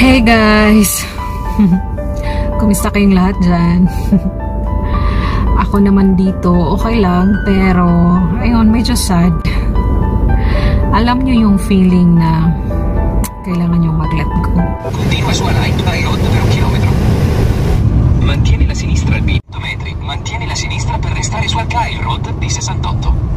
Hey guys! Kumusta kayong lahat dyan? Ako naman dito, okay lang, pero ayun, medyo sad. Alam nyo yung feeling na kailangan nyo mag-let go. Continua su right by road per 1 chilometro. Mantieni la sinistra al 20 metri. Mantieni la sinistra per restare su Kyle Road di 68.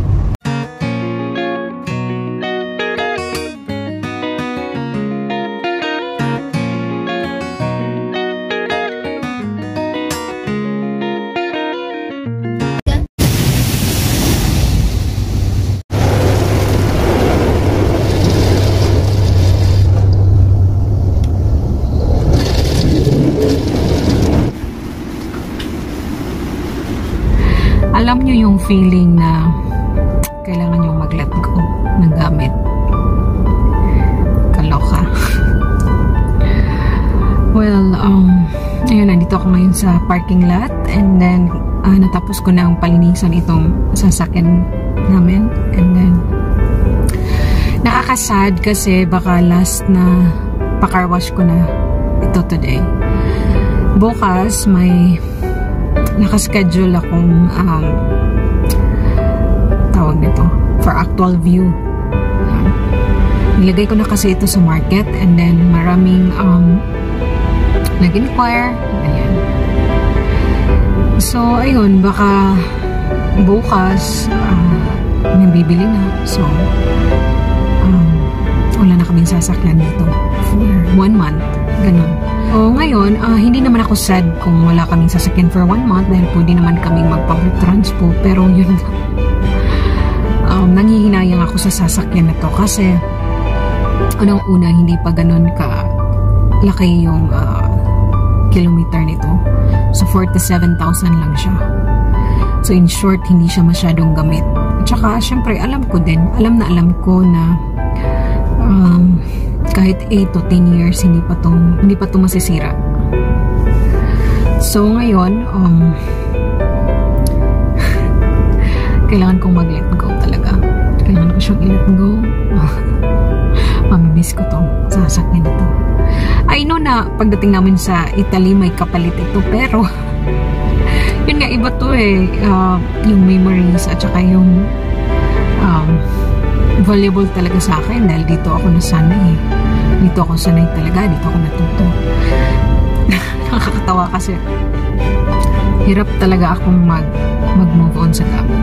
Alam nyo yung feeling na kailangan nyo mag-let go ng gamit. Kaloka. Well, ayun, nandito ako ngayon sa parking lot and then natapos ko na ang palinisan itong sasakyan namin and then nakakasad kasi baka last na pa-car wash ko na ito today. Bukas may nakaschedule akong tawag nito for actual view. Nilagay ko na kasi ito sa market and then maraming nag-inquire. Ayan. So ayun, baka bukas may bibili na. So wala na kaming sasakyan dito for 1 month. Ganun. O ngayon, hindi naman ako sad kung wala kaming sasakyan for 1 month dahil pwede naman kaming mag-public transpo. Pero yun, nangihinayang ako sa sasakyan na to kasi unang-una, hindi pa ganun ka laki yung kilometer nito. So, 47,000 lang siya. So, in short, hindi siya masyadong gamit. At saka, syempre, alam ko na kahit 8 to 10 years hindi pa to masisira. So ngayon kailangan kong mag-let go talaga. Kailangan ko siyang i-let go. Mamimiss ko tong sasakyan na to. I know na pagdating namin sa Italy may kapalit ito, pero yun nga, iba to yung memories at saka yung valuable talaga sa akin dahil dito ako nasanay. Dito ako sanay talaga. Dito ako natuto. Nakakatawa kasi hirap talaga akong mag-move on sa gamit.